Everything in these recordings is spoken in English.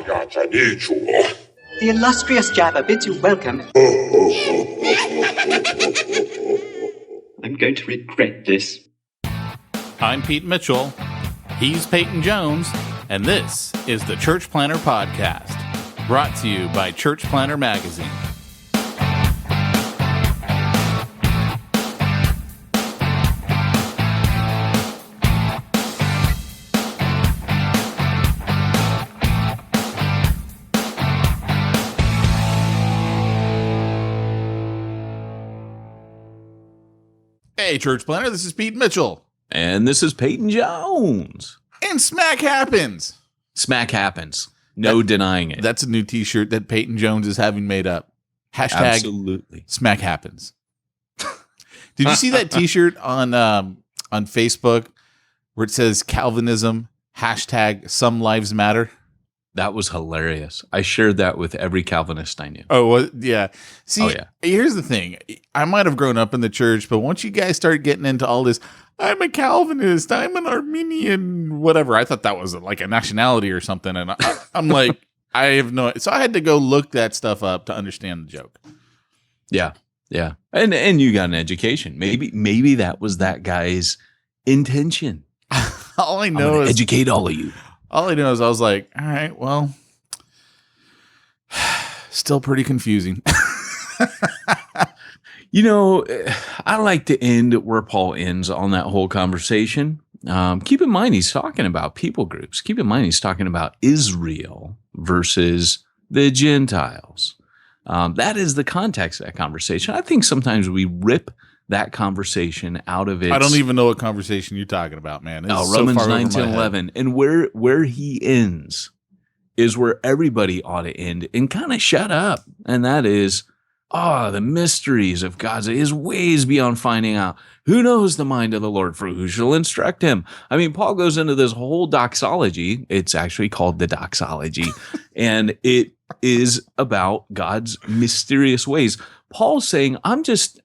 The illustrious Jabba bids you welcome. I'm going to regret this. I'm Pete Mitchell. He's Peyton Jones. And this is the Church Planter Podcast, brought to you by Church Planter Magazine. Hey, Church Planter, this is Pete Mitchell. And this is Peyton Jones. And smack happens. Smack happens. No denying it. That's a new t-shirt that Peyton Jones is having made up. Hashtag Absolutely. Smack happens. Did you see that t-shirt on Facebook where it says Calvinism, hashtag some lives matter? That was hilarious. I shared that with every Calvinist I knew. Oh, well, yeah. See, Here's the thing. I might have grown up in the church, but once you guys start getting into all this, I'm a Calvinist, I'm an Arminian, whatever. I thought that was like a nationality or something. And I'm like, I have no. So I had to go look that stuff up to understand the joke. Yeah. Yeah. And you got an education. Maybe that was that guy's intention. All I know is educate all of you. All I know is I was like, all right, well, still pretty confusing. You know, I like to end where Paul ends on that whole conversation. Keep in mind, he's talking about people groups. Keep in mind, he's talking about Israel versus the Gentiles. That is the context of that conversation. I think sometimes we rip that conversation out of its... I don't even know what conversation you're talking about, man. Romans 9, 10, 11. And where he ends is where everybody ought to end and kind of shut up. And that is, the mysteries of God's, his ways beyond finding out. Who knows the mind of the Lord, for who shall instruct him? I mean, Paul goes into this whole doxology. It's actually called the doxology. And it is about God's mysterious ways. Paul's saying, I'm just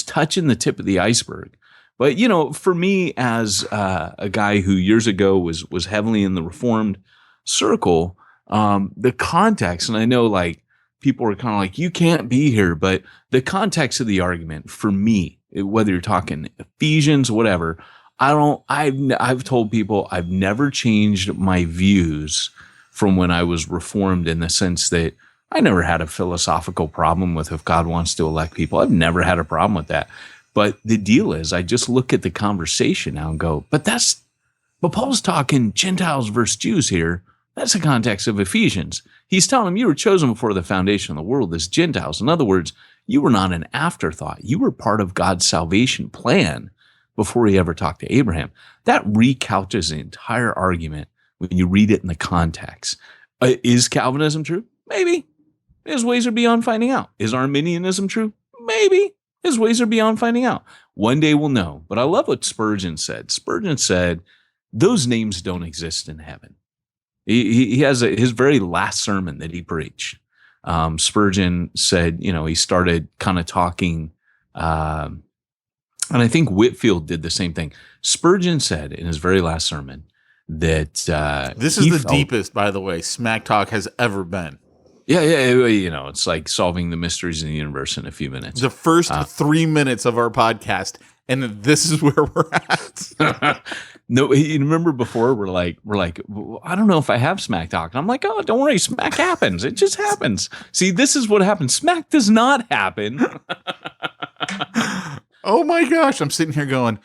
touching the tip of the iceberg. But, you know, for me as a guy who years ago was heavily in the Reformed circle, the context, and I know like people are kind of like, you can't be here, but the context of the argument for me, whether you're talking Ephesians, whatever, I've told people I've never changed my views from when I was Reformed in the sense that I never had a philosophical problem with if God wants to elect people. I've never had a problem with that. But the deal is I just look at the conversation now and go, but Paul's talking Gentiles versus Jews here. That's the context of Ephesians. He's telling them you were chosen before the foundation of the world as Gentiles. In other words, you were not an afterthought. You were part of God's salvation plan before he ever talked to Abraham. That recouches the entire argument when you read it in the context. Is Calvinism true? Maybe. His ways are beyond finding out. Is Arminianism true? Maybe. His ways are beyond finding out. One day we'll know. But I love what Spurgeon said. Spurgeon said, those names don't exist in heaven. He has his very last sermon that he preached. Spurgeon said, you know, he started kind of talking, and I think Whitefield did the same thing. Spurgeon said in his very last sermon that this is the deepest, by the way, Smack Talk has ever been. Yeah, you know, it's like solving the mysteries of the universe in a few minutes. The first 3 minutes of our podcast, and this is where we're at. No, you remember before we're like, well, I don't know if I have Smack Talk. And I'm like, oh, don't worry, Smack happens. It just happens. See, this is what happens. Smack does not happen. Oh my gosh, I'm sitting here going,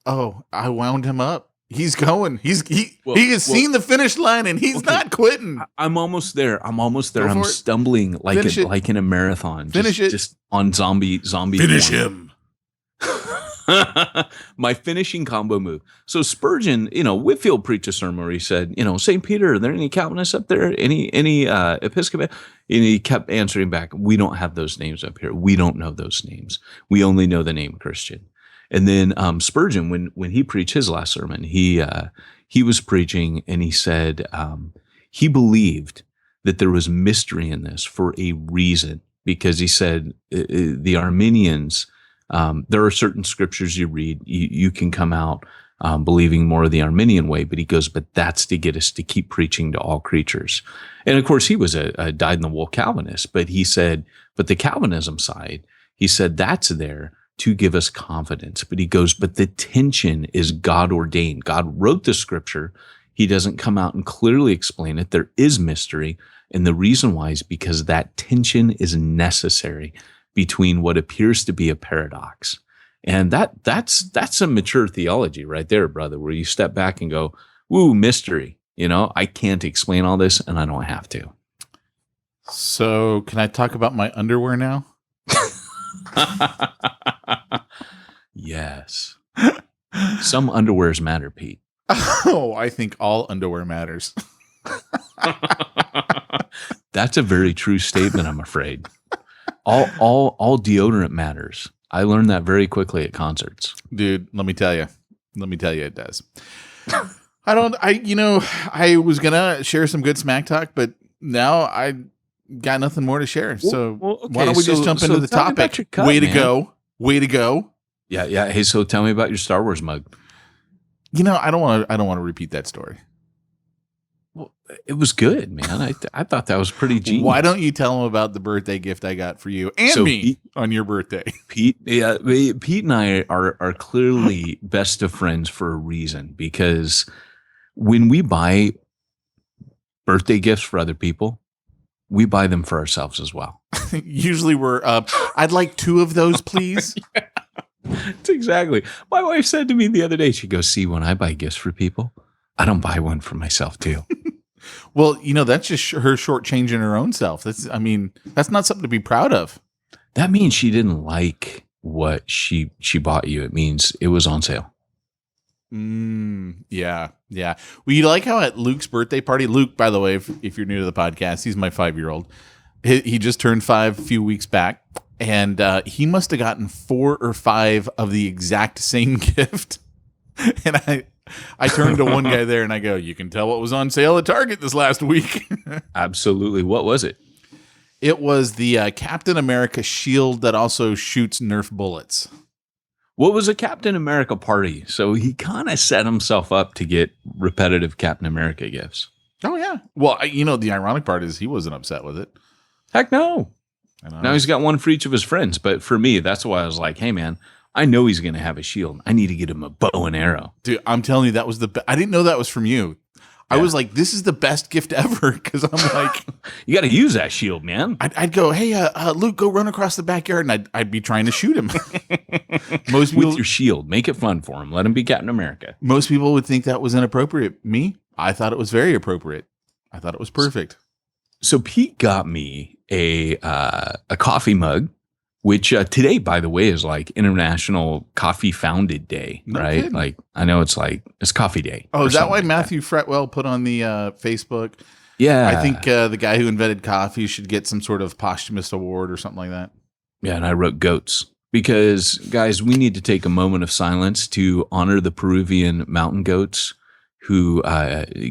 oh, I wound him up. He's going. He has seen the finish line, and he's not quitting. I'm almost there. I'm stumbling like in a marathon. Just on zombie. Finish him. My finishing combo move. So Spurgeon, you know, Whitefield preached a sermon where he said, you know, St. Peter, are there any Calvinists up there? Any Episcopal? And he kept answering back, we don't have those names up here. We don't know those names. We only know the name Christian. And then Spurgeon, when he preached his last sermon, he was preaching and he said he believed that there was mystery in this for a reason, because he said the Arminians, there are certain scriptures you read, you can come out believing more of the Arminian way. But he goes, but that's to get us to keep preaching to all creatures. And of course, he was a dyed-in-the-wool Calvinist, but he said, but the Calvinism side, he said that's there to give us confidence. But he goes, but the tension is God ordained. God wrote the scripture. He doesn't come out and clearly explain it. There is mystery. And the reason why is because that tension is necessary between what appears to be a paradox. And that's a mature theology right there, brother, where you step back and go, ooh, mystery. You know, I can't explain all this and I don't have to. So can I talk about my underwear now? Yes. Some underwears matter, Pete. Oh, I think all underwear matters. That's a very true statement, I'm afraid. All deodorant matters. I learned that very quickly at concerts. Dude, let me tell you it does. I was going to share some good smack talk, but now I got nothing more to share. So okay, why don't we just jump into the topic? Way to go. Way to go. Yeah. Hey, so tell me about your Star Wars mug. You know, I don't want to repeat that story. Well, it was good, man. I thought that was pretty genius. Why don't you tell them about the birthday gift I got for you and me on your birthday? Pete and I are clearly best of friends for a reason, because when we buy birthday gifts for other people, we buy them for ourselves as well. Usually we're I'd like 2 of those, please. Yeah. That's exactly. My wife said to me the other day, she goes, see, when I buy gifts for people, I don't buy one for myself too. Well, you know, that's just her shortchanging her own self. That's not something to be proud of. That means she didn't like what she bought you. It means it was on sale. Yeah. Well, you like how at Luke's birthday party, Luke, by the way, if you're new to the podcast, he's my 5-year-old. He just turned 5 a few weeks back, and he must have gotten 4 or 5 of the exact same gift. And I turned to one guy there and I go, you can tell what was on sale at Target this last week. Absolutely. What was it? It was the Captain America shield that also shoots Nerf bullets. What was a Captain America party? So he kind of set himself up to get repetitive Captain America gifts. Oh, yeah. Well, the ironic part is he wasn't upset with it. Heck no. Now he's got one for each of his friends. But for me, that's why I was like, hey, man, I know he's going to have a shield. I need to get him a bow and arrow. Dude, I'm telling you, that was I didn't know that was from you. Yeah. I was like, this is the best gift ever. Because I'm like, you got to use that shield, man. I'd go, hey, Luke, go run across the backyard. And I'd be trying to shoot him. Most people, with your shield. Make it fun for him. Let him be Captain America. Most people would think that was inappropriate. Me, I thought it was very appropriate. I thought it was perfect. So Pete got me a coffee mug, which today, by the way, is like International Coffee Founded Day, right? Kidding. Like, I know it's coffee day. Oh, is that why Matthew Fretwell put on the Facebook? Yeah. I think the guy who invented coffee should get some sort of posthumous award or something like that. Yeah, and I wrote goats because, guys, we need to take a moment of silence to honor the Peruvian mountain goats who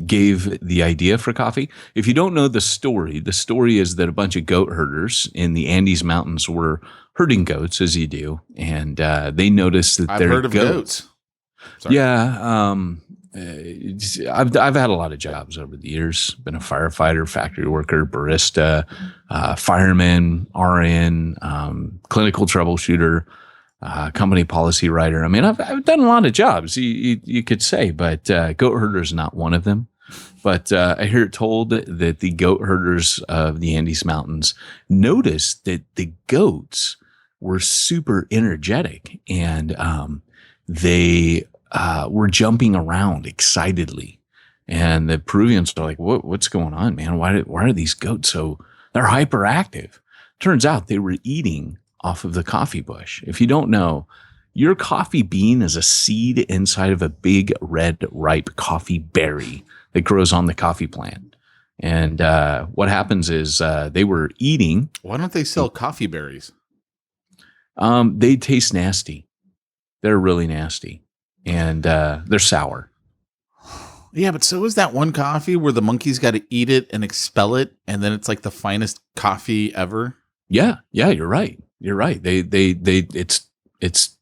gave the idea for coffee. If you don't know the story is that a bunch of goat herders in the Andes Mountains were herding goats, as you do, and they noticed that I've heard of goats. Sorry. Yeah, I've had a lot of jobs over the years. Been a firefighter, factory worker, barista, fireman, RN, clinical troubleshooter, company policy writer. I mean, I've done a lot of jobs, you could say, but goat herder is not one of them. But I hear it told that the goat herders of the Andes Mountains noticed that the goats were super energetic, and they were jumping around excitedly. And the Peruvians are like, what's going on, man? Why are these goats so, they're hyperactive? Turns out they were eating off of the coffee bush. If you don't know, your coffee bean is a seed inside of a big red ripe coffee berry that grows on the coffee plant. And what happens is they were eating. Why don't they sell coffee berries? They taste nasty. They're really nasty. And they're sour. Yeah, but so is that one coffee where the monkeys got to eat it and expel it, and then it's like the finest coffee ever. Yeah, you're right. You're right. It's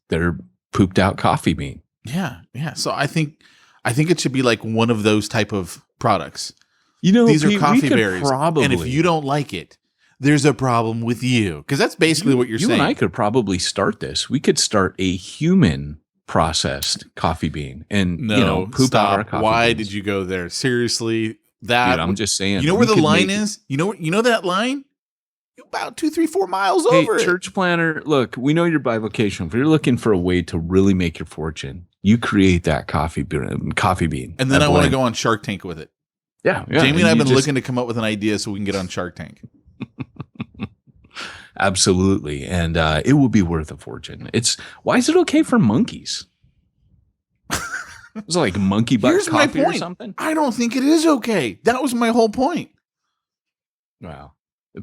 their pooped out coffee bean. Yeah. So I think it should be like one of those type of products. These are coffee berries. And if you don't like it, there's a problem with you. Because that's basically what you're saying. You and I could probably start this. We could start a human processed coffee bean and poop out our coffee Why beans. did you go there? Seriously, that Dude, I'm just saying. You know where the line is? You know that line? About 2, 3, 4 miles over it. Church planner, look, we know you're bivocational. If you're looking for a way to really make your fortune, you create that coffee bean. And then I want to go on Shark Tank with it. Yeah. Jamie and I have been looking to come up with an idea so we can get on Shark Tank. Absolutely. And it will be worth a fortune. Why is it okay for monkeys? It's like monkey butt coffee or something? I don't think it is okay. That was my whole point. Wow.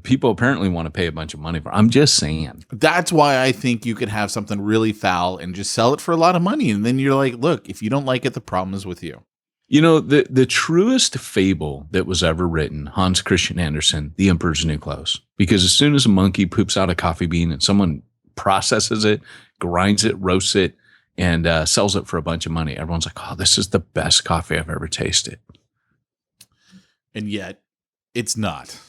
People apparently want to pay a bunch of money for it. I'm just saying. That's why I think you could have something really foul and just sell it for a lot of money. And then you're like, look, if you don't like it, the problem is with you. The truest fable that was ever written, Hans Christian Andersen, The Emperor's New Clothes. Because as soon as a monkey poops out a coffee bean and someone processes it, grinds it, roasts it, and sells it for a bunch of money, everyone's like, oh, this is the best coffee I've ever tasted. And yet, it's not.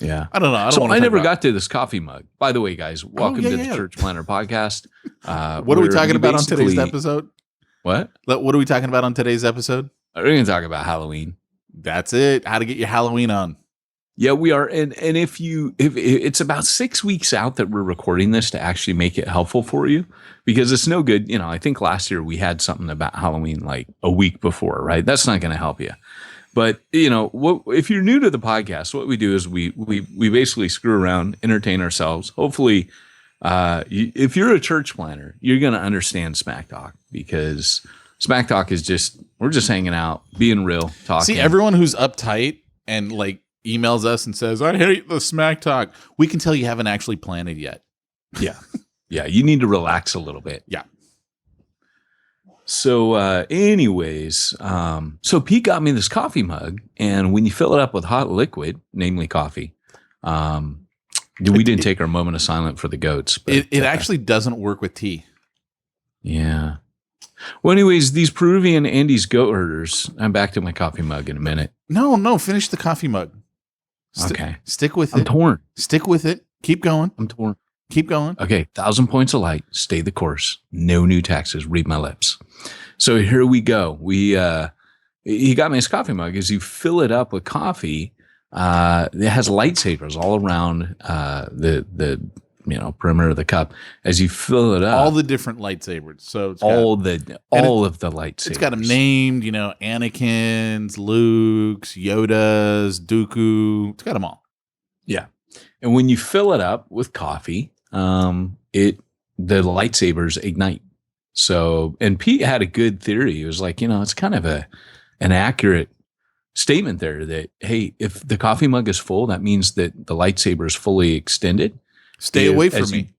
Yeah. I don't know. I never got to this coffee mug. By the way, guys, welcome to the Church Planner Podcast. What are we talking about on today's episode? What? What are we talking about on today's episode? We're going to talk about Halloween. That's it. How to get your Halloween on. Yeah, we are. And if it's about 6 weeks out that we're recording this to actually make it helpful for you, because it's no good. I think last year we had something about Halloween like a week before, right? That's not going to help you. But, if you're new to the podcast, what we do is we basically screw around, entertain ourselves. Hopefully, if you're a church planner, you're going to understand Smack Talk, because Smack Talk is we're just hanging out, being real, talking. See, everyone who's uptight and like emails us and says, I hate the Smack Talk, we can tell you haven't actually planned it yet. Yeah. Yeah. You need to relax a little bit. Yeah. So anyways, so Pete got me this coffee mug, and when you fill it up with hot liquid, namely coffee, we didn't take our moment of silence for the goats. But, it actually doesn't work with tea. Yeah. Well, anyways, these Peruvian Andes goat herders, I'm back to my coffee mug in a minute. No, finish the coffee mug. Okay. Stick with it. I'm torn. Stick with it. Keep going. I'm torn. Keep going. Okay, 1,000 points of light. Stay the course. No new taxes. Read my lips. So here we go. He got me his coffee mug. As you fill it up with coffee, it has lightsabers all around the perimeter of the cup. As you fill it up, all the different lightsabers. So it's all of the lightsabers. It's got them named. Anakin's, Luke's, Yoda's, Dooku. It's got them all. Yeah, and when you fill it up with coffee, the lightsabers ignite. So, and Pete had a good theory. He was like, it's kind of an accurate statement there that, hey, if the coffee mug is full, that means that the lightsaber is fully extended. Stay away from me.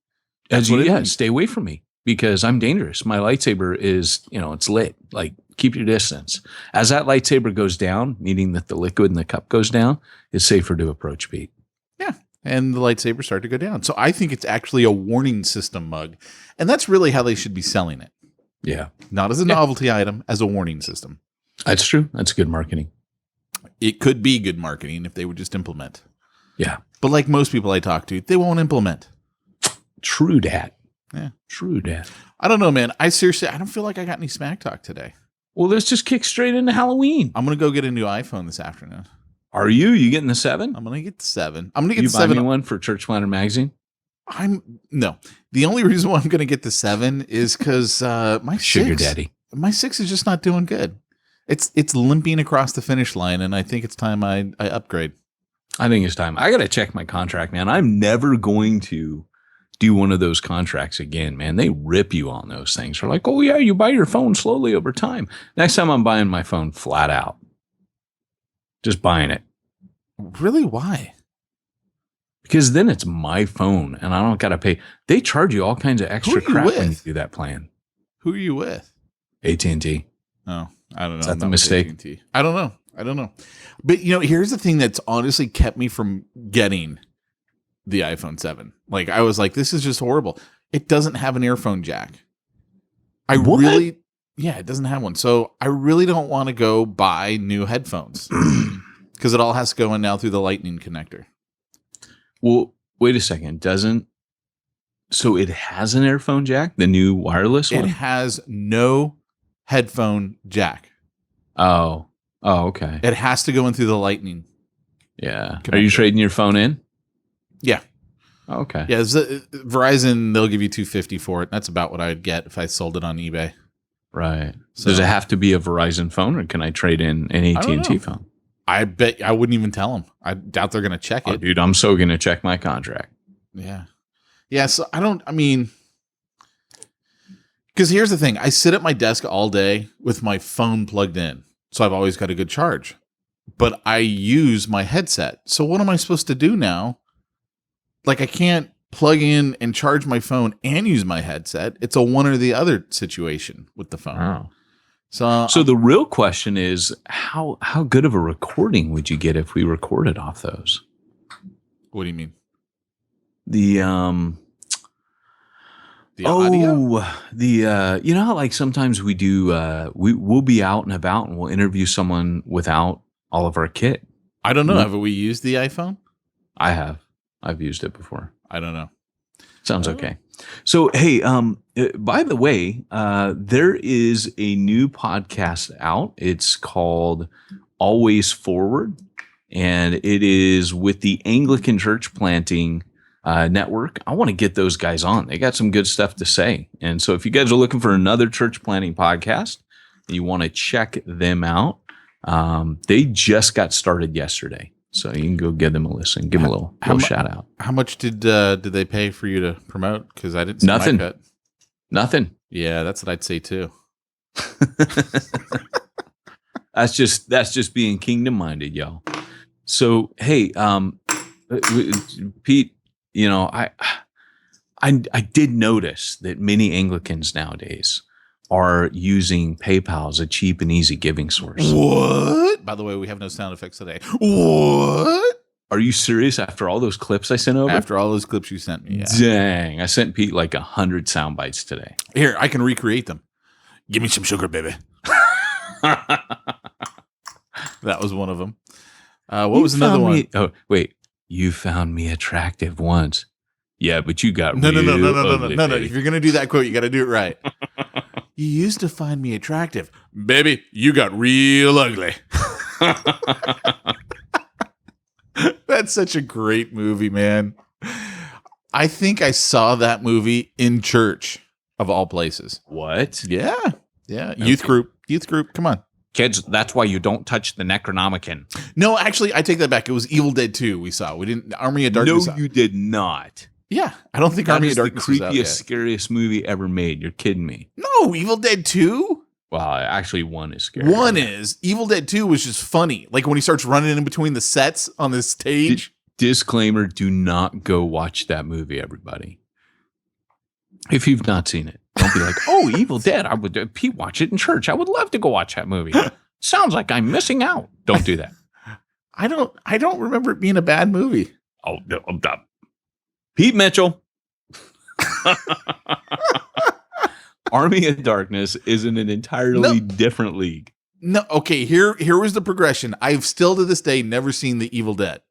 Stay away from me, because I'm dangerous. My lightsaber is, it's lit. Like, keep your distance. As that lightsaber goes down, meaning that the liquid in the cup goes down, it's safer to approach Pete. Yeah. And the lightsabers start to go down. So I think it's actually a warning system mug. And that's really how they should be selling it. Yeah. Not as a novelty item, as a warning system. That's true. That's good marketing. It could be good marketing if they would just implement. Yeah. But like most people I talk to, they won't implement. True dat. Yeah. True dat. I don't know, man. I don't feel like I got any Smack Talk today. Well, let's just kick straight into Halloween. I'm going to go get a new iPhone this afternoon. Are you? You getting the 7? I'm going to get the 7. I'm going to get the 7. You buy me one for Church Planner Magazine? No. The only reason why I'm going to get the 7 is because my Sugar Daddy. My 6 is just not doing good. It's limping across the finish line, and I think it's time I upgrade. I think it's time. I got to check my contract, man. I'm never going to do one of those contracts again, man. They rip you on those things. They're like, oh, yeah, you buy your phone slowly over time. Next time I'm buying my phone flat out. Just buying it. Really? Why? Because then it's my phone, and I don't got to pay. They charge you all kinds of extra crap when you do that plan. Who are you with? AT&T. Oh, I don't know. Is that the mistake? I don't know. But, here's the thing that's honestly kept me from getting the iPhone 7. Like, I was like, this is just horrible. It doesn't have an earphone jack. Yeah, it doesn't have one. So I really don't want to go buy new headphones because it all has to go in now through the Lightning connector. Well, wait a second. So it has an earphone jack, the new wireless one? It has no headphone jack. Oh, okay. It has to go in through the Lightning. Yeah. connector. Are you trading your phone in? Yeah. Okay. Yeah, Verizon, they'll give you $250 for it. That's about what I'd get if I sold it on eBay. Right. So, does it have to be a Verizon phone, or can I trade in an AT&T phone? I bet I wouldn't even tell them. I doubt they're going to check it. Dude, I'm so going to check my contract. Yeah. Yeah, so because here's the thing. I sit at my desk all day with my phone plugged in, so I've always got a good charge. But I use my headset. So what am I supposed to do now? Like, I can't plug in and charge my phone and use my headset. It's a one or the other situation with the phone. Wow. So the real question is, how good of a recording would you get if we recorded off those? What do you mean? The audio? You know how like sometimes we do we'll be out and about and we'll interview someone without all of our kit. I don't know. Have we used the iPhone? I have. I've used it before. I don't know. Sounds okay. So, hey, by the way, there is a new podcast out. It's called Always Forward, and it is with the Anglican Church Planting Network. I want to get those guys on. They got some good stuff to say. And so if you guys are looking for another church planting podcast, you want to check them out. They just got started yesterday. So you can go give them a listen. Give them a little shout out. How much did they pay for you to promote? Because I didn't see Nothing. my cut. Nothing. Yeah, that's what I'd say too. That's just being kingdom minded, y'all. So hey, Pete, you know, I did notice that many Anglicans nowadays are using PayPal as a cheap and easy giving source. What? By the way, we have no sound effects today. What? Are you serious? After all those clips I sent over? After all those clips you sent me, yeah. Dang. I sent Pete like 100 sound bites today. Here, I can recreate them. Give me some sugar, baby. That was one of them. What was another one? Oh, wait. You found me attractive once. Yeah, but you got no. ugly, If you're gonna do that quote, you got to do it right. You used to find me attractive, baby. You got real ugly. That's such a great movie, man. I think I saw that movie in church, of all places. What? Yeah. Okay. Youth group. Come on. Kids, that's why you don't touch the Necronomicon. No, actually, I take that back. It was Evil Dead 2 we saw. We didn't. Army of Darkness. No, you did not. Yeah. I don't think that Army is of Darkness the was out yet. creepiest, scariest movie ever made. You're kidding me. No, Evil Dead 2? Well, actually, one is scary. One is. Evil Dead 2 was just funny. Like when he starts running in between the sets on this stage. Disclaimer, do not go watch that movie, everybody. If you've not seen it, don't be like, oh, Evil Dead. I would Pete watch it in church. I would love to go watch that movie. Sounds like I'm missing out. Don't do that. I don't remember it being a bad movie. Oh, no, Pete Mitchell. Army of Darkness is in an entirely different league. No, okay, here was the progression. I've still to this day never seen The Evil Dead.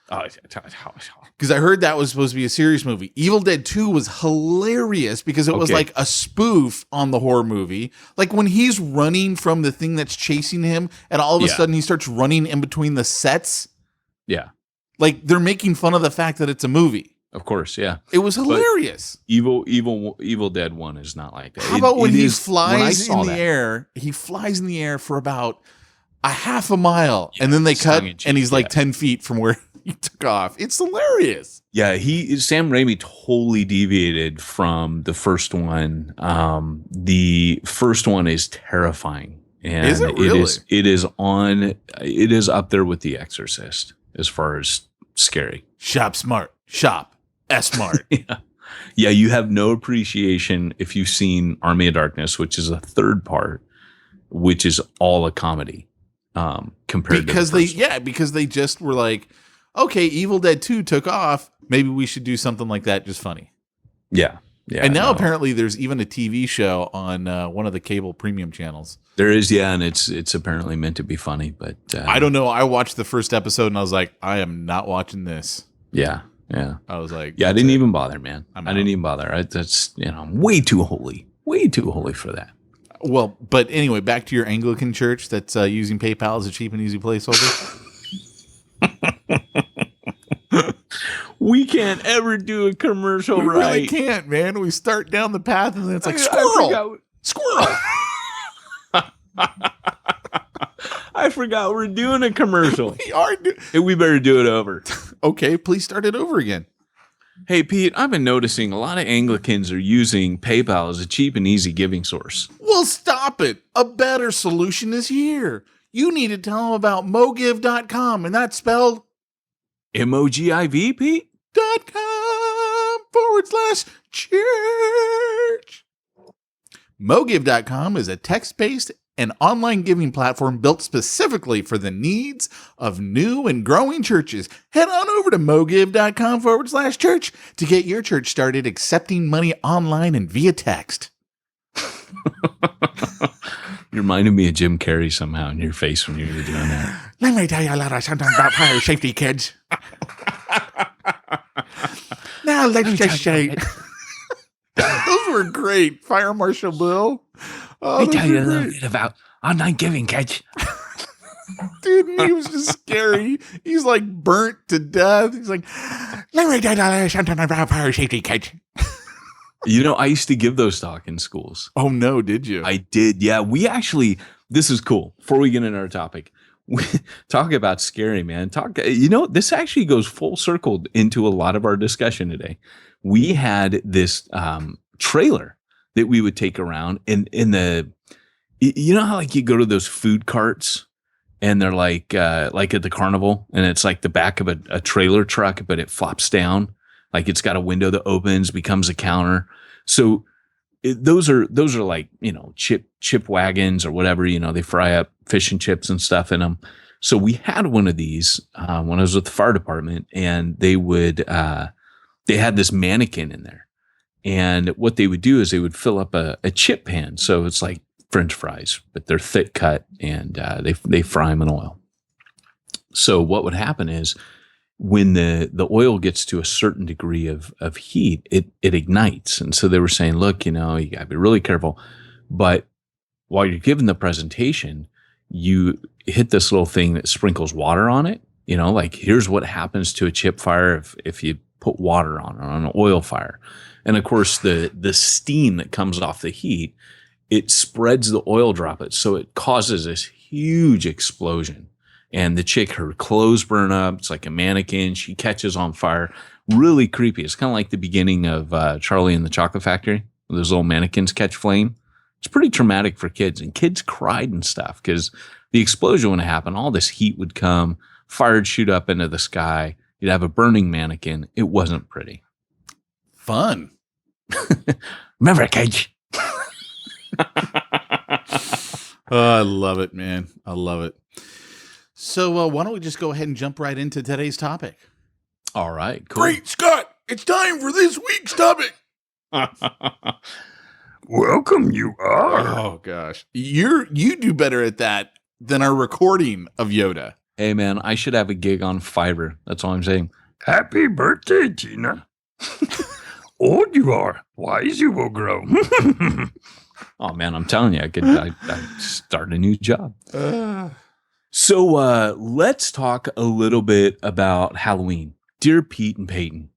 Because I heard that was supposed to be a serious movie. Evil Dead 2 was hilarious because it was like a spoof on the horror movie. Like when he's running from the thing that's chasing him and all of a sudden he starts running in between the sets. Yeah. Like they're making fun of the fact that it's a movie. Of course, yeah. It was hilarious. Evil Dead 1 is not like that. How about when he flies in the air? He flies in the air for about a half a mile and then they cut and he's like 10 feet from where he took off. It's hilarious. Yeah, Sam Raimi totally deviated from the first one. The first one is terrifying. And is it really? It is up there with The Exorcist as far as scary. Shop smart. Shop smart. Yeah, you have no appreciation if you've seen Army of Darkness, which is a third part, which is all a comedy. Compared because to because they just were like, okay, Evil Dead 2 took off. Maybe we should do something like that, just funny. Yeah. Yeah. And now apparently there's even a TV show on one of the cable premium channels. There is, yeah, and it's apparently meant to be funny, but I don't know. I watched the first episode and I was like, I am not watching this. Yeah. I was like, yeah, I didn't even bother, man. I didn't even bother. That's I'm way too holy for that. Well, but anyway, back to your Anglican church that's using PayPal as a cheap and easy placeholder. We can't ever do a commercial we right. Really can't, man. We start down the path and then it's like squirrel. I forgot we're doing a commercial. We are. We better do it over. Okay, please start it over again. Hey, Pete, I've been noticing a lot of Anglicans are using PayPal as a cheap and easy giving source. Well, stop it. A better solution is here. You need to tell them about mogive.com, and that's spelled MOGIV, Pete? .com/church. Mogive.com is a text-based and online giving platform built specifically for the needs of new and growing churches. Head on over to mogive.com/church to get your church started accepting money online and via text. You reminded me of Jim Carrey somehow in your face when you were doing that. Let me tell you a little something about fire safety, kids. Now let's just say those were great. Fire Marshal Bill. Let me tell you a little bit about online giving, kids. Dude, he was just scary. He's like burnt to death. He's like, let me tell you something about fire safety, kids. You know, I used to give those talk in schools. Oh, no, did you? I did, yeah. We actually, this is cool. Before we get into our topic, we talk about scary, man. This actually goes full circle into a lot of our discussion today. We had this trailer that we would take around in the, you know how like you go to those food carts and they're like at the carnival and it's like the back of a trailer truck, but it flops down. Like it's got a window that opens, becomes a counter. So those are like, chip wagons or whatever, they fry up fish and chips and stuff in them. So we had one of these when I was with the fire department, and they had this mannequin in there. And what they would do is they would fill up a chip pan. So it's like French fries, but they're thick cut and they fry them in oil. So what would happen is, when the oil gets to a certain degree of heat, it ignites. And so they were saying, look, you gotta be really careful. But while you're giving the presentation, you hit this little thing that sprinkles water on it. Like here's what happens to a chip fire if you put water on it, on an oil fire. And of course, the steam that comes off the heat, it spreads the oil droplets. So it causes this huge explosion. And the chick, her clothes burn up. It's like a mannequin. She catches on fire. Really creepy. It's kind of like the beginning of Charlie and the Chocolate Factory, where those little mannequins catch flame. It's pretty traumatic for kids. And kids cried and stuff because the explosion would happen. All this heat would come. Fire would shoot up into the sky. You'd have a burning mannequin. It wasn't pretty. Fun. Remember, kids? I love it, man. I love it. So why don't we just go ahead and jump right into today's topic? All right, cool. Great, Scott. It's time for this week's topic. Welcome, you are. Oh, gosh. You do better at that than our recording of Yoda. Hey, man, I should have a gig on Fiverr. That's all I'm saying. Happy birthday, Gina. Old you are, wise you will grow. Oh, man, I'm telling you, I start a new job. So let's talk a little bit about Halloween. Dear Pete and Peyton,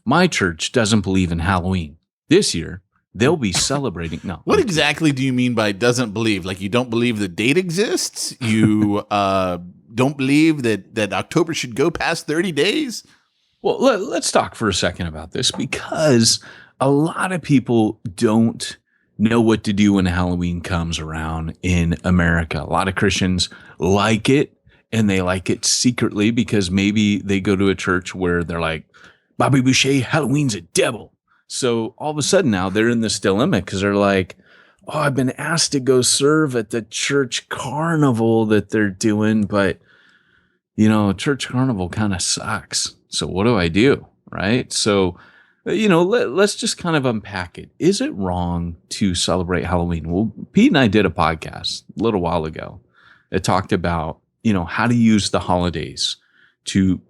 my church doesn't believe in Halloween. This year, they'll be celebrating. No. What exactly do you mean by doesn't believe? Like you don't believe the date exists? You don't believe that October should go past 30 days? Well, let's talk for a second about this, because a lot of people don't know what to do when Halloween comes around in America. A lot of Christians like it, and they like it secretly because maybe they go to a church where they're like, Bobby Boucher, Halloween's a devil. So all of a sudden now they're in this dilemma because they're like, oh, I've been asked to go serve at the church carnival that they're doing, but church carnival kind of sucks. So what do I do? Right? So let's just kind of unpack it. Is it wrong to celebrate Halloween? Well, Pete and I did a podcast a little while ago that talked about, how to use the holidays to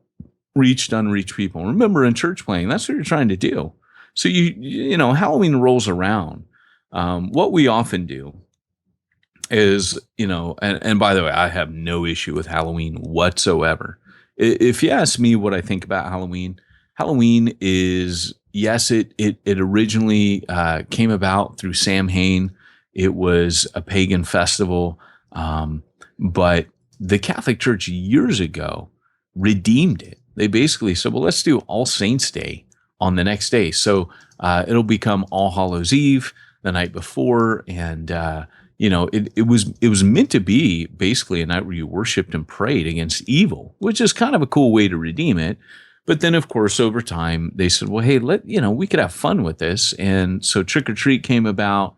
reach unreached people. Remember, in church planting, that's what you're trying to do. So Halloween rolls around. What we often do is, and by the way, I have no issue with Halloween whatsoever. If you ask me what I think about Halloween is, yes, it originally came about through Samhain. It was a pagan festival, but the Catholic Church years ago redeemed it. They basically said, well, let's do All Saints Day on the next day. So it'll become All Hallows Eve the night before. And, it was meant to be basically a night where you worshiped and prayed against evil, which is kind of a cool way to redeem it. But then, of course, over time, they said, well, hey, we could have fun with this. And so Trick or Treat came about.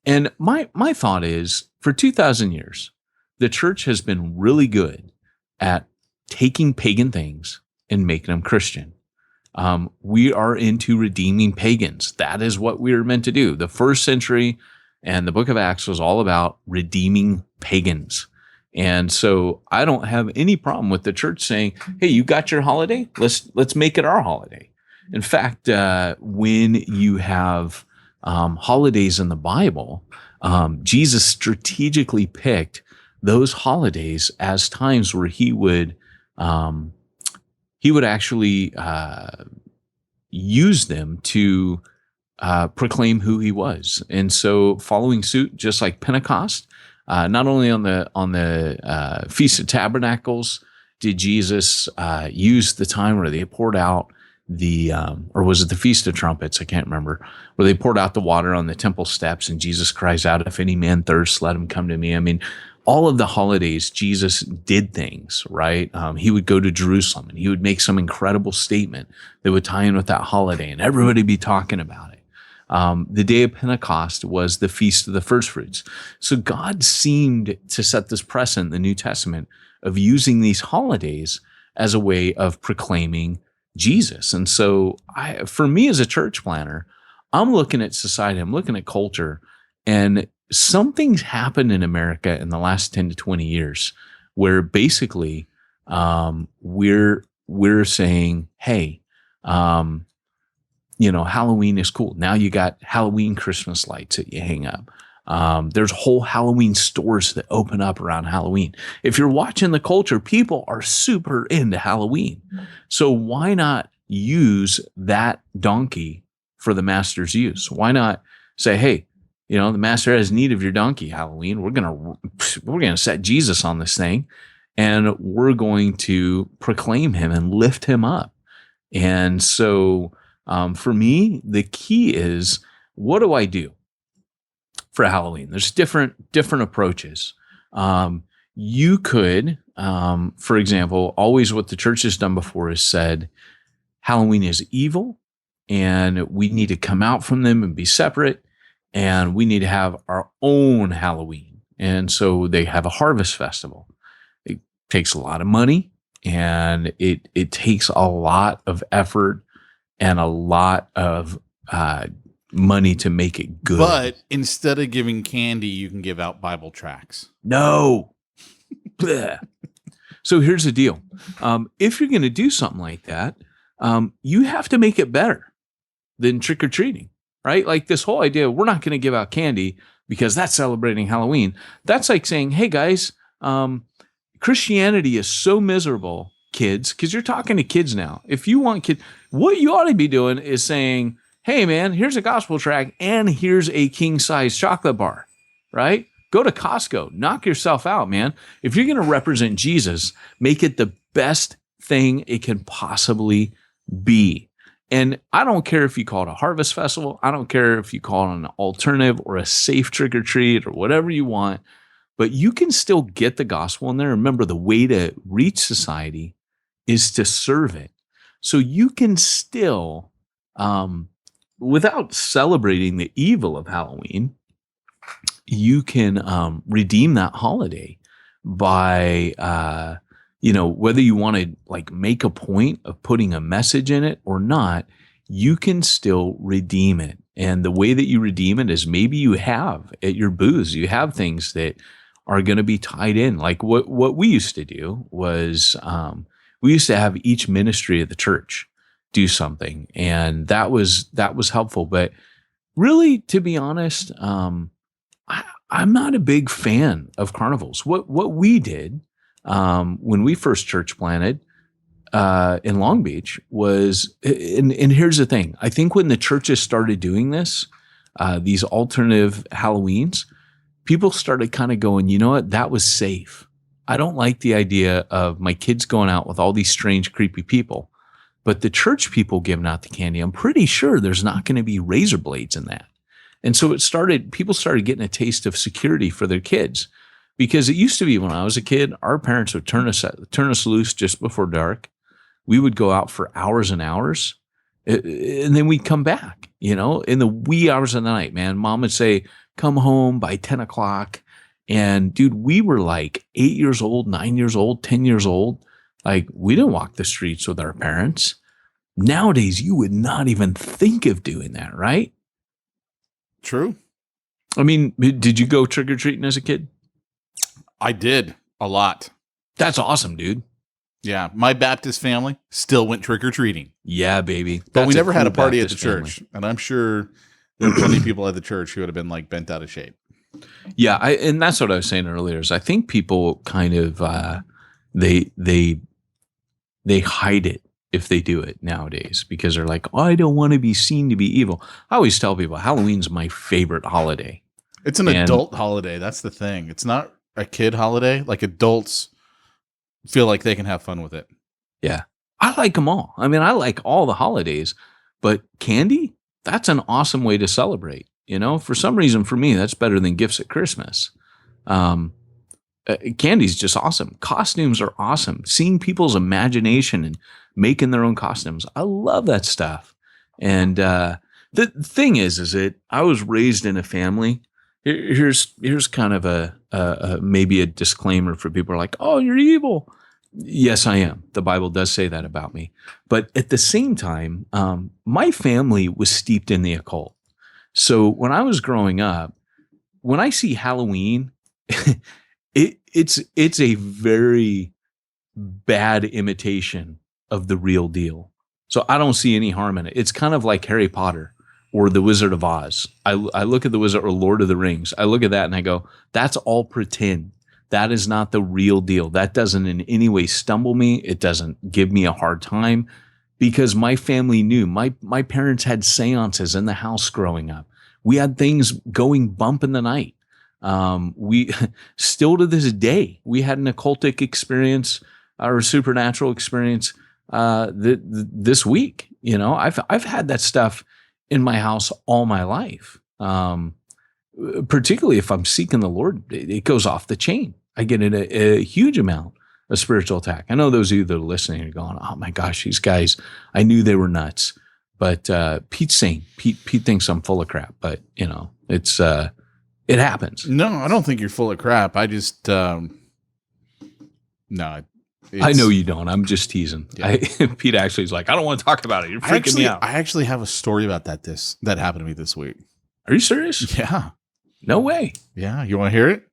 And my thought is, for 2,000 years, the church has been really good at taking pagan things and making them Christian. We are into redeeming pagans. That is what we were meant to do. The first century and the book of Acts was all about redeeming pagans. And so I don't have any problem with the church saying, hey, you got your holiday? Let's make it our holiday. In fact, when you have holidays in the Bible, Jesus strategically picked those holidays as times where he would actually use them to proclaim who he was. And so following suit, just like Pentecost, not only on the Feast of Tabernacles did Jesus use the time where they poured out or was it the Feast of Trumpets? I can't remember, where they poured out the water on the temple steps and Jesus cries out, if any man thirsts, let him come to me. I mean, all of the holidays, Jesus did things, right? He would go to Jerusalem and he would make some incredible statement that would tie in with that holiday and everybody be talking about it. The day of Pentecost was the Feast of the First Fruits. So God seemed to set this precedent in the New Testament of using these holidays as a way of proclaiming Jesus. And so for me as a church planner, I'm looking at society, I'm looking at culture, and something's happened in America in the last 10 to 20 years where basically we're saying, hey, Halloween is cool. Now you got Halloween Christmas lights that you hang up. There's whole Halloween stores that open up around Halloween. If you're watching the culture, people are super into Halloween. So why not use that donkey for the master's use? Why not say, hey, the master has need of your donkey, Halloween. We're gonna set Jesus on this thing, and we're going to proclaim him and lift him up. And so for me, the key is, what do I do for Halloween? There's different approaches. You could, for example, always what the church has done before is said, Halloween is evil, and we need to come out from them and be separate, and we need to have our own Halloween. And so they have a harvest festival. It takes a lot of money, and it takes a lot of effort and a lot of money to make it good. But instead of giving candy, you can give out Bible tracts. No. So here's the deal. If you're going to do something like that, you have to make it better than trick-or-treating, right? Like this whole idea, we're not going to give out candy because that's celebrating Halloween. That's like saying, hey guys, Christianity is so miserable, kids, because you're talking to kids now. If you want kids, what you ought to be doing is saying, hey man, here's a gospel tract and here's a king-size chocolate bar, right? Go to Costco, knock yourself out, man. If you're going to represent Jesus, make it the best thing it can possibly be. And I don't care if you call it a harvest festival. I don't care if you call it an alternative or a safe trick or treat or whatever you want, but you can still get the gospel in there. Remember, the way to reach society is to serve it. So you can still, without celebrating the evil of Halloween, you can redeem that holiday by, whether you want to like make a point of putting a message in it or not, you can still redeem it. And the way that you redeem it is maybe you have at your booths, you have things that are going to be tied in. Like what we used to do was we used to have each ministry of the church do something, and that was helpful. But really, to be honest, I'm not a big fan of carnivals. What we did when we first church planted in Long Beach was, and here's the thing. I think when the churches started doing this, these alternative Halloweens, people started kind of going, you know what, that was safe. I don't like the idea of my kids going out with all these strange, creepy people. But the church people giving out the candy, I'm pretty sure there's not going to be razor blades in that. And so people started getting a taste of security for their kids. Because it used to be when I was a kid, our parents would turn us loose just before dark. We would go out for hours and hours, and then we'd come back, in the wee hours of the night, man. Mom would say, come home by 10 o'clock. And dude, we were like 8 years old, 9 years old, 10 years old. Like, we didn't walk the streets with our parents. Nowadays, you would not even think of doing that, right? True. I mean, did you go trick-or-treating as a kid? I did a lot. That's awesome, dude. Yeah. My Baptist family still went trick-or-treating. Yeah, baby. But we never had a party at the church. And I'm sure there were plenty of people at the church who would have been like bent out of shape. Yeah. And that's what I was saying earlier is I think people kind of, they hide it if they do it nowadays because they're like, oh, I don't want to be seen to be evil. I always tell people Halloween's my favorite holiday. It's an adult holiday. That's the thing. It's not a kid holiday. Like, adults feel like they can have fun with it. Yeah. I like them all. I mean, I like all the holidays, but candy, that's an awesome way to celebrate. For some reason, for me, that's better than gifts at Christmas. Candy's just awesome. Costumes are awesome. Seeing people's imagination and making their own costumes. I love that stuff. And the thing is that I was raised in a family. Here's kind of a maybe a disclaimer for people who are like, oh, you're evil. Yes, I am. The Bible does say that about me. But at the same time, my family was steeped in the occult. So when I was growing up, when I see Halloween, it's a very bad imitation of the real deal. So I don't see any harm in it. It's kind of like Harry Potter or The Wizard of Oz. I look at The Wizard or Lord of the Rings. I look at that and I go, that's all pretend. That is not the real deal. That doesn't in any way stumble me. It doesn't give me a hard time because my family knew. My parents had seances in the house growing up. We had things going bump in the night. We still to this day, we had an occultic experience or a supernatural experience this week. I've had that stuff in my house all my life. Particularly if I'm seeking the Lord, it goes off the chain. I get in a huge amount of spiritual attack. I know those of you that are listening are going, oh my gosh, these guys, I knew they were nuts. But Pete's sane. Pete thinks I'm full of crap, but it's it happens. No, I don't think you're full of crap. I just no. I know you don't. I'm just teasing. Yeah. Pete actually is like, I don't want to talk about it. You're freaking me out. I actually have a story about that happened to me this week. Are you serious? Yeah. No way. Yeah. You want to hear it?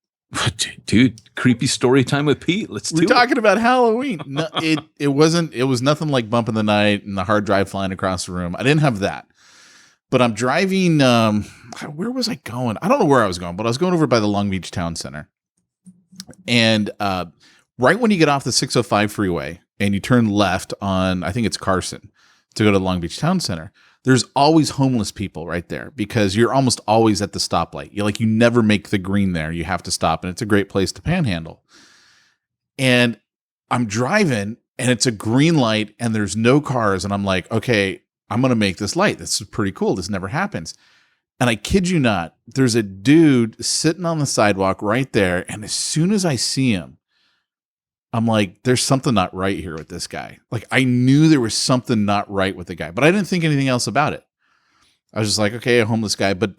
Dude, creepy story time with Pete. We're talking about Halloween. No, it was nothing like Bump in the Night and the hard drive flying across the room. I didn't have that. But I'm driving, where was I going? I don't know where I was going, but I was going over by the Long Beach Town Center. And right when you get off the 605 freeway and you turn left on, I think it's Carson, to go to the Long Beach Town Center, there's always homeless people right there because you're almost always at the stoplight. You never make the green there. You have to stop, and it's a great place to panhandle. And I'm driving, and it's a green light, and there's no cars, and I'm like, okay, I'm going to make this light. This is pretty cool. This never happens. And I kid you not, there's a dude sitting on the sidewalk right there, and as soon as I see him, I'm like, there's something not right here with this guy. Like, I knew there was something not right with the guy, but I didn't think anything else about it. I was just like, okay, a homeless guy, but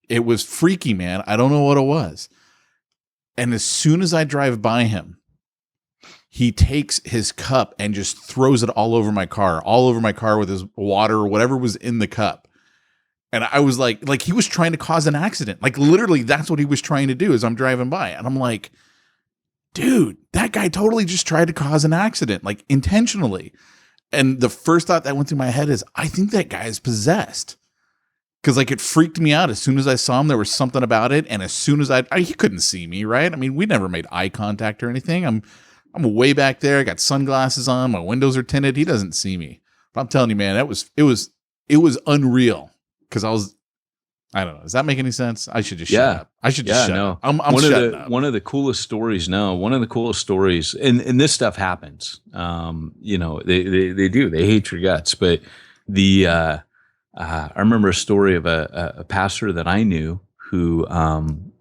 it was freaky, man. I don't know what it was. And as soon as I drive by him, he takes his cup and just throws it all over my car with his water or whatever was in the cup. And I was like he was trying to cause an accident. Like literally that's what he was trying to do as I'm driving by. And I'm like, dude, that guy totally just tried to cause an accident, like intentionally. And the first thought that went through my head is, I think that guy is possessed. Because like it freaked me out. As soon as I saw him, there was something about it. And as soon as he couldn't see me, right? I mean, we never made eye contact or anything. I'm way back there. I got sunglasses on. My windows are tinted. He doesn't see me. But I'm telling you, man, it was unreal. Because I don't know. Does that make any sense? I should just shut up. I should just shut up. I'm shutting up. One of the coolest stories, and this stuff happens. They do. They hate your guts. But I remember a story of a pastor that I knew who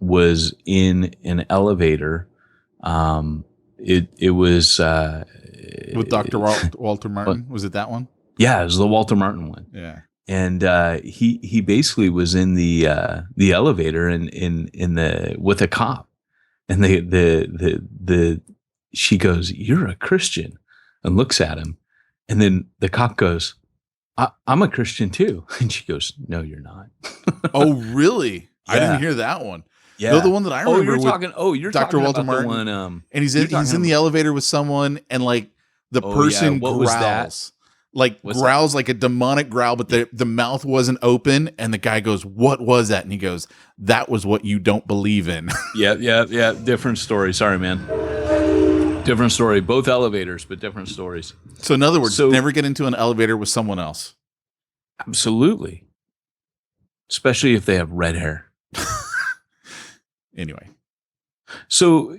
was in an elevator. It was with Dr. Walter Martin. Was it that one? Yeah, it was the Walter Martin one. Yeah. And he basically was in the elevator with a cop, and she goes, "You're a Christian," and looks at him, and then the cop goes, "I'm a Christian too," and she goes, "No, you're not." Oh, really? Yeah. I didn't hear that one. Yeah, the one that I remember. You're Dr. talking Walter about Martin. The one, and he's in the elevator with someone, and like the person growls. Growls like a demonic growl, but the mouth wasn't open, and the guy goes, "What was that?" And he goes, "That was what you don't believe in." Yeah. Different story. Sorry, man. Different story. Both elevators, but different stories. So in other words, never get into an elevator with someone else. Absolutely. Especially if they have red hair. Anyway. So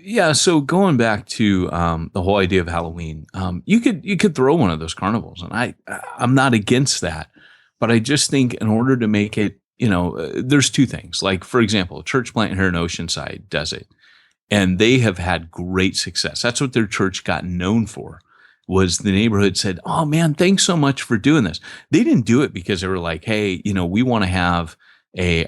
going back to the whole idea of Halloween, you could throw one of those carnivals, and I'm not against that, but I just think in order to make it, there's two things. Like for example, a church plant here in Oceanside does it, and they have had great success. That's what their church got known for. Was the neighborhood said, "Oh man, thanks so much for doing this." They didn't do it because they were like, "Hey, we want to have an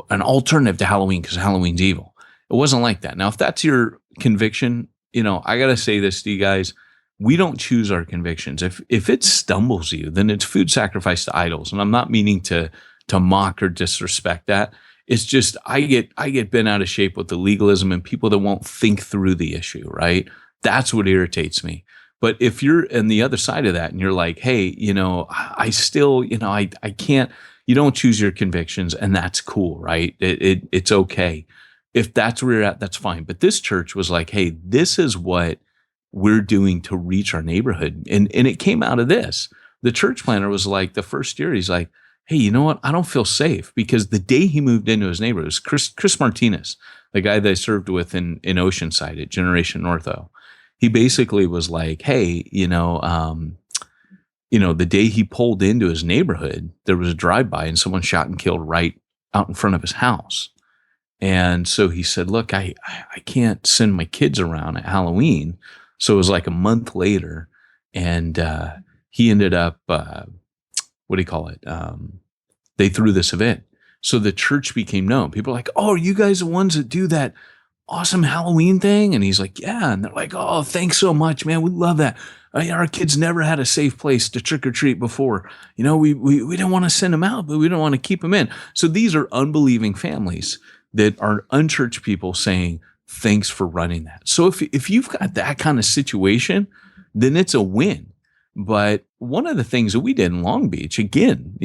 alternative to Halloween because Halloween's evil." It wasn't like that. Now, if that's your conviction, I got to say this to you guys. We don't choose our convictions. If it stumbles you, then it's food sacrificed to idols. And I'm not meaning to mock or disrespect that. It's just I get bent out of shape with the legalism and people that won't think through the issue, right? That's what irritates me. But if you're on the other side of that and you're like, hey, I still, I can't, you don't choose your convictions, and that's cool, right? It's okay. If that's where you're at, that's fine. But this church was like, hey, this is what we're doing to reach our neighborhood. And it came out of this. The church planner was like, the first year, he's like, hey, you know what? I don't feel safe, because the day he moved into his neighborhood, it was Chris Martinez, the guy that I served with in Oceanside at Generation Ortho. He basically was like, hey, the day he pulled into his neighborhood, there was a drive-by and someone shot and killed right out in front of his house. And so he said, look, I can't send my kids around at Halloween. So it was like a month later, and he ended up, they threw this event. So the church became known. People are like, oh, are you guys the ones that do that awesome Halloween thing? And he's like, yeah. And they're like, oh, thanks so much, man. We love that. Our kids never had a safe place to trick or treat before. We don't want to send them out, but we don't want to keep them in. So these are unbelieving families that are unchurched people saying, thanks for running that. So if you've got that kind of situation, then it's a win. But one of the things that we did in Long Beach, again,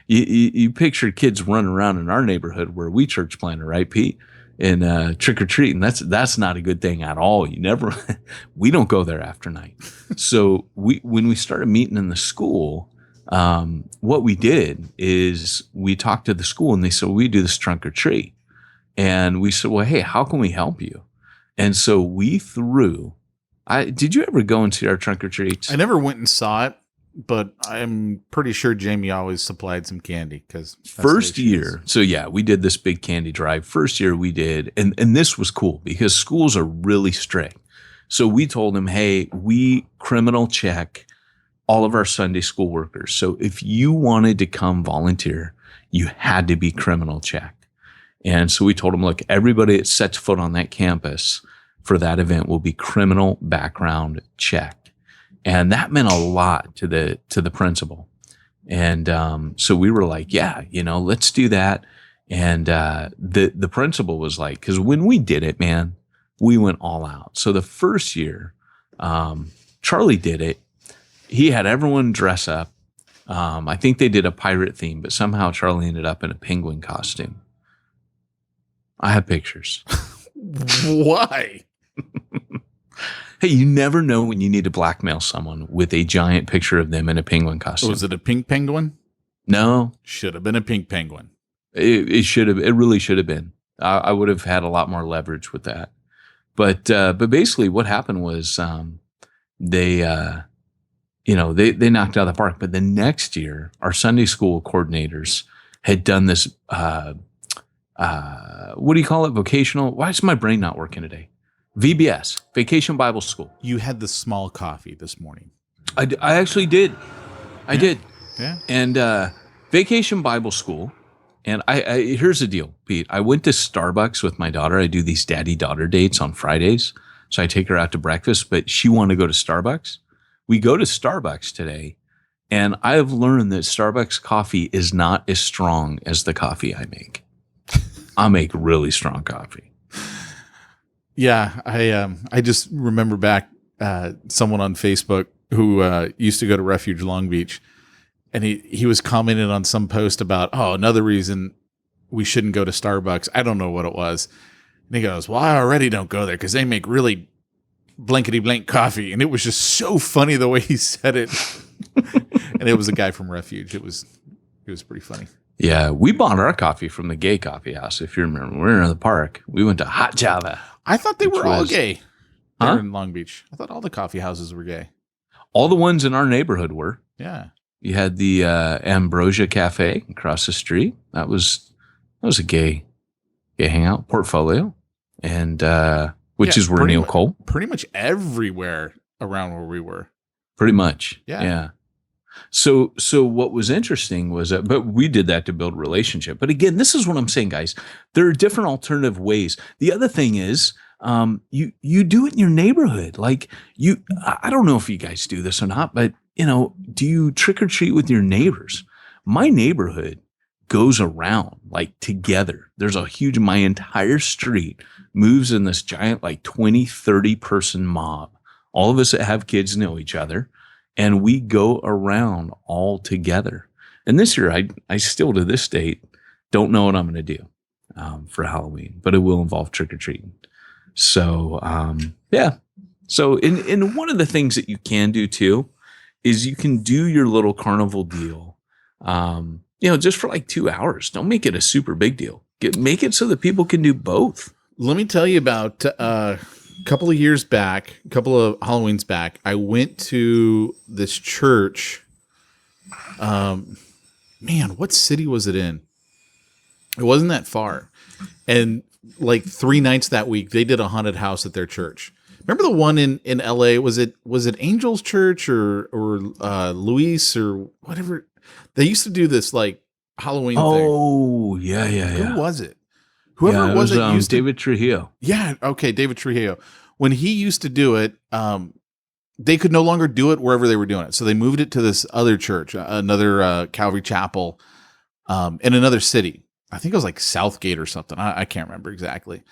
you picture kids running around in our neighborhood where we church planter, right, Pete? And trick or treating, that's not a good thing at all. We don't go there after night. So when we started meeting in the school, what we did is we talked to the school, and they said, we do this trunk or treat. And we said, well, hey, how can we help you? And so we threw, did you ever go and see our trunk or treats? I never went and saw it, but I'm pretty sure Jamie always supplied some candy, because first year. So yeah, we did this big candy drive. First year we did, and this was cool because schools are really strict. So we told them, hey, we criminal check all of our Sunday school workers. So if you wanted to come volunteer, you had to be criminal checked. And so we told them, look, everybody that sets foot on that campus for that event will be criminal background check. And that meant a lot to the principal. And so we were like, yeah, let's do that. And the principal was like, because when we did it, man, we went all out. So the first year, Charlie did it. He had everyone dress up. I think they did a pirate theme, but somehow Charlie ended up in a penguin costume. I have pictures. Why? Hey, you never know when you need to blackmail someone with a giant picture of them in a penguin costume. Was it a pink penguin? No. Should have been a pink penguin. It should have. It really should have been. I would have had a lot more leverage with that. But basically what happened was they knocked it out of the park. But the next year, our Sunday school coordinators had done this, what do you call it? Vocational. Why is my brain not working today? VBS, Vacation Bible School. You had the small coffee this morning. I actually did. I did. Yeah. And Vacation Bible School. And I here's the deal, Pete. I went to Starbucks with my daughter. I do these daddy-daughter dates on Fridays. So I take her out to breakfast, but she wanted to go to Starbucks. We go to Starbucks today, and I have learned that Starbucks coffee is not as strong as the coffee I make. I make really strong coffee. Yeah, I just remember back someone on Facebook who used to go to Refuge Long Beach, and he was commenting on some post about, another reason we shouldn't go to Starbucks. I don't know what it was. And he goes, well, I already don't go there because they make really blankety blank coffee. And it was just so funny the way he said it. And it was a guy from Refuge. It was pretty funny. Yeah, we bought our coffee from the gay coffee house. If you remember, we were in the park. We went to Hot Java. I thought they were all gay Huh? there in Long Beach. I thought all the coffee houses were gay. All the ones in our neighborhood were. Yeah. You had the Ambrosia Cafe across the street. That was a gay hangout. Portfolio, and which is where Neil Cole. Pretty much everywhere around where we were. Pretty much. Yeah. So what was interesting was that, but we did that to build relationship. But again, this is what I'm saying, guys. There are different alternative ways. The other thing is, you do it in your neighborhood. Like I don't know if you guys do this or not, but do you trick or treat with your neighbors? My neighborhood goes around like together. There's my entire street moves in this giant, like 20, 30 person mob. All of us that have kids know each other, and we go around all together. And this year, I still to this date don't know what I'm going to do for Halloween, but it will involve trick or treating. So yeah. So in one of the things that you can do too is you can do your little carnival deal, just for like 2 hours. Don't make it a super big deal. Make it so that people can do both. Let me tell you about a couple of years back, a couple of Halloweens back, I went to this church. What city was it in? It wasn't that far. And like 3 nights that week, they did a haunted house at their church. Remember the one in LA? Was it Angel's Church or Luis or whatever? They used to do this like Halloween thing. Oh, yeah. Who was it? Whoever it was that used David Trujillo. Yeah, okay, David Trujillo. When he used to do it, they could no longer do it wherever they were doing it. So they moved it to this other church, another Calvary Chapel in another city. I think it was like Southgate or something. I can't remember exactly.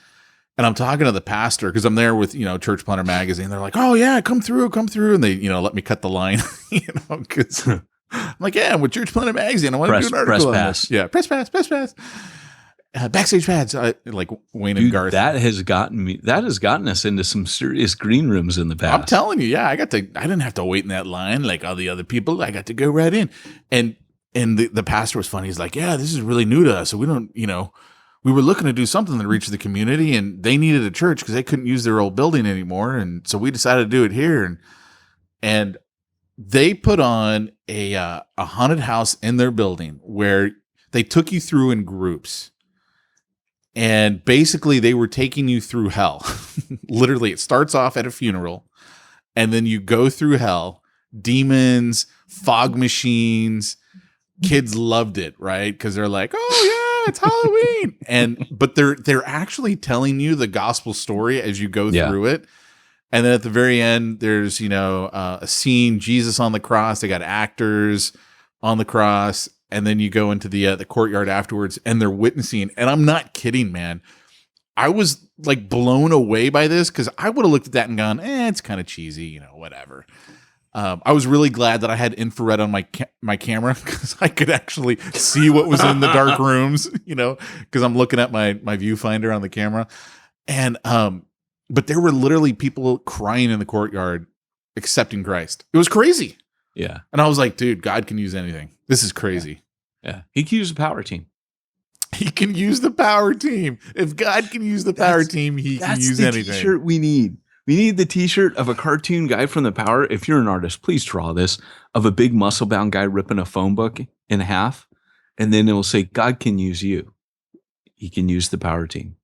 And I'm talking to the pastor because I'm there with, Church Planter Magazine. They're like, oh, yeah, come through. And they, let me cut the line, because I'm like, yeah, I'm with Church Planter Magazine. I want to do an article on this. Yeah, press pass. Backstage pads, like Wayne and Garth. That has gotten us into some serious green rooms in the past. I'm telling you, yeah, I didn't have to wait in that line like all the other people. I got to go right in. And the pastor was funny. He's like, yeah, this is really new to us. So we don't, we were looking to do something to reach the community, and they needed a church because they couldn't use their old building anymore. And so we decided to do it here. And they put on a haunted house in their building where they took you through in groups. And basically they were taking you through hell. Literally, it starts off at a funeral, and then you go through hell, demons, fog machines. Kids loved it, right? Because they're like, oh yeah, it's Halloween. But they're actually telling you the gospel story as you go through it. And then at the very end, there's, a scene, Jesus on the cross. They got actors on the cross. And then you go into the courtyard afterwards and they're witnessing. And I'm not kidding, man. I was like blown away by this because I would have looked at that and gone, it's kind of cheesy, whatever. I was really glad that I had infrared on my camera because I could actually see what was in the dark rooms, because I'm looking at my viewfinder on the camera. And but there were literally people crying in the courtyard accepting Christ. It was crazy. Yeah. And I was like, dude, God can use anything. This is crazy. Yeah. He can use a power team. He can use the power team. If God can use the power team, he can use anything. That's the t-shirt we need. We need the t-shirt of a cartoon guy from the Power. If you're an artist, please draw this of a big muscle-bound guy ripping a phone book in half. And then it will say, God can use you. He can use the power team.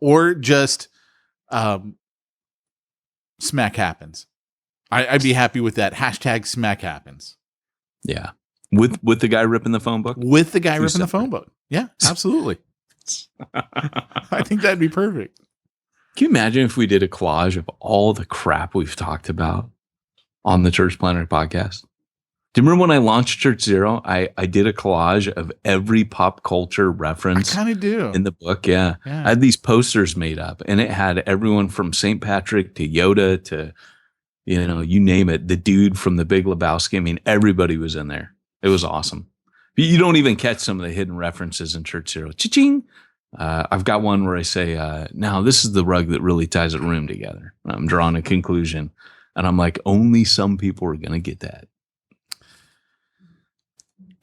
Or just smack happens. I'd be happy with that. Hashtag smack happens. Yeah. With the guy ripping the phone book? With the guy ripping the phone book. Yeah, absolutely. I think that'd be perfect. Can you imagine if we did a collage of all the crap we've talked about on the Church Planner podcast? Do you remember when I launched Church Zero? I did a collage of every pop culture reference. I kind of do. In the book, yeah. I had these posters made up, and it had everyone from St. Patrick to Yoda to, you name it, the dude from The Big Lebowski. I mean, everybody was in there. It was awesome. You don't even catch some of the hidden references in Church Zero. Cha-ching! I've got one where I say, now this is the rug that really ties a room together. I'm drawing a conclusion. And I'm like, only some people are going to get that.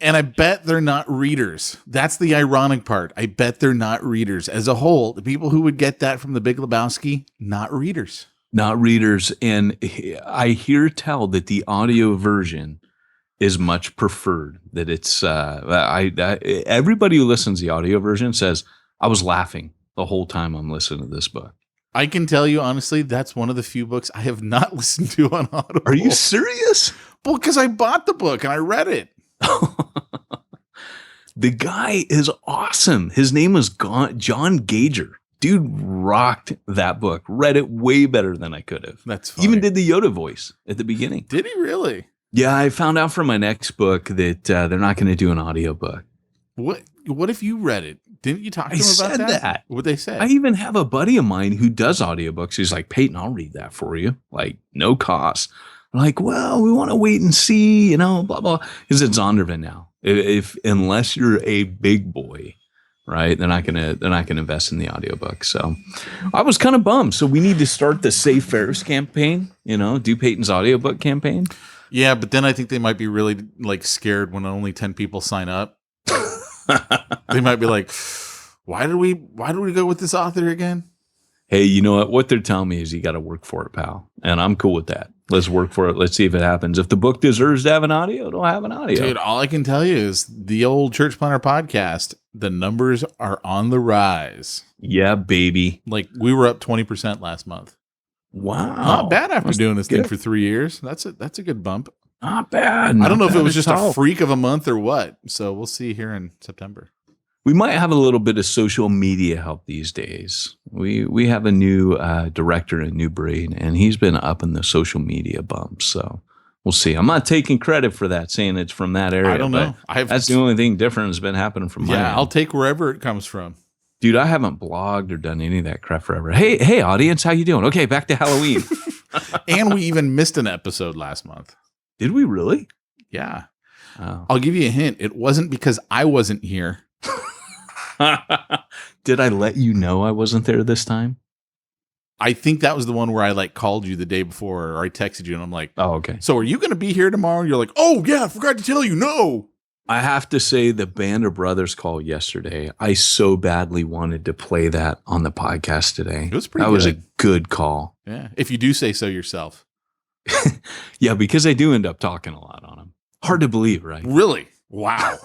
And I bet they're not readers. That's the ironic part. I bet they're not readers. As a whole, the people who would get that from The Big Lebowski, not readers. Not readers. And I hear tell that the audio version is much preferred. That it's, everybody who listens to the audio version says, I was laughing the whole time I'm listening to this book. I can tell you, honestly, that's one of the few books I have not listened to on Audible. Are you serious? Well, because I bought the book and I read it. The guy is awesome. His name was John Gager. Dude rocked that book. Read it way better than I could have. That's funny. Even did the Yoda voice at the beginning. Did he really? Yeah, I found out from my next book that they're not going to do an audio book. What if you read it? Didn't you talk to him about that? What'd they say? I even have a buddy of mine who does audiobooks. He's like, Peyton, I'll read that for you. Like, no cost. I'm like, well, we want to wait and see, blah, blah. Because it's Zondervan now. Unless you're a big boy, right? They're not gonna invest in the audiobook. So I was kind of bummed. So we need to start the Save Ferris campaign, do Peyton's audiobook campaign. Yeah, but then I think they might be really scared when only 10 people sign up. They might be like, why did we go with this author again? Hey, you know what? What they're telling me is you got to work for it, pal. And I'm cool with that. Let's work for it. Let's see if it happens. If the book deserves to have an audio, it'll have an audio. Dude, all I can tell you is the old Church Planner podcast, the numbers are on the rise. Yeah, baby. We were up 20% last month. Wow. Not bad after doing this thing for 3 years. That's a good bump. Not bad. I don't know if it was just a freak of a month or what. So we'll see here in September. We might have a little bit of social media help these days. We have a new director in New Breed, and he's been up in the social media bumps. So we'll see. I'm not taking credit for that, saying it's from that area. I don't know. That's the only thing different that's been happening from my end. I'll take wherever it comes from. Dude, I haven't blogged or done any of that crap forever. Hey, audience, how you doing? Okay, back to Halloween. And we even missed an episode last month. Did we really? Yeah. Oh. I'll give you a hint. It wasn't because I wasn't here. Did I let you know I wasn't there this time? I think that was the one where I called you the day before, or I texted you and I'm like, oh, okay. So are you going to be here tomorrow? And you're like, oh yeah, I forgot to tell you. No. I have to say the Band of Brothers call yesterday. I so badly wanted to play that on the podcast today. It was pretty good. That was a good call. Yeah. If you do say so yourself. Yeah, because I do end up talking a lot on them. Hard to believe, right? Really? Wow.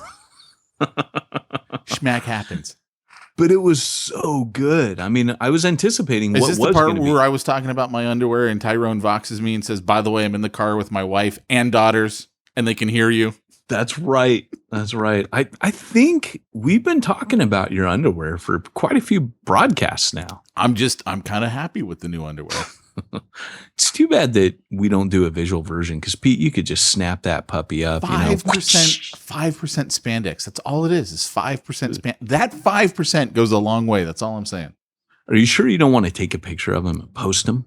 Schmack happens. But it was so good. I mean, I was anticipating what was the part where I was talking about my underwear and Tyrone voxes me and says, by the way, I'm in the car with my wife and daughters and they can hear you. That's right. That's right. I think we've been talking about your underwear for quite a few broadcasts now. I'm kind of happy with the new underwear. It's too bad that we don't do a visual version because Pete, you could just snap that puppy up. 5%, 5% spandex. That's all it is 5% spandex. That 5% goes a long way. That's all I'm saying. Are you sure you don't want to take a picture of him and post him?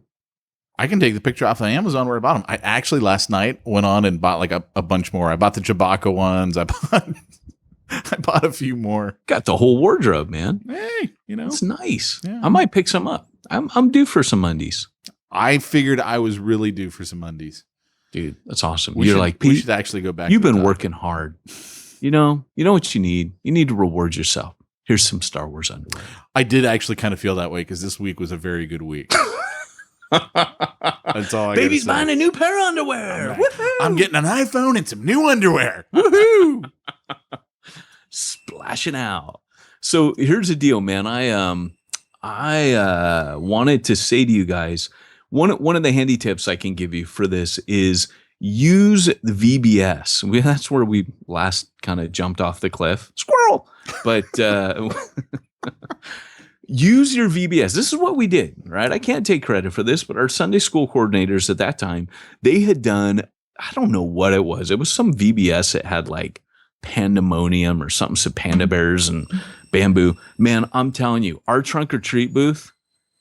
I can take the picture off of Amazon where I bought them. I actually last night went on and bought like a bunch more. I bought the Chewbacca ones. I bought a few more. Got the whole wardrobe, man. Hey, it's nice. Yeah. I might pick some up. I'm due for some undies. I figured I was really due for some undies. Dude, that's awesome. You're like, Pete, we should actually go back. You've been working hard. You know what you need? You need to reward yourself. Here's some Star Wars underwear. I did actually kind of feel that way because this week was a very good week. That's all I Baby's buying a new pair of underwear. I'm getting an iPhone and some new underwear. Woohoo! Splashing out. So here's the deal, man. I wanted to say to you guys, one of the handy tips I can give you for this is use the VBS. That's where we last kind of jumped off the cliff. Squirrel. But use your VBS. This is what we did, right? I can't take credit for this, but our Sunday school coordinators at that time, they had done, I don't know what it was. It was some VBS that had like pandemonium or something, so panda bears and bamboo. Man, I'm telling you, our trunk or treat booth,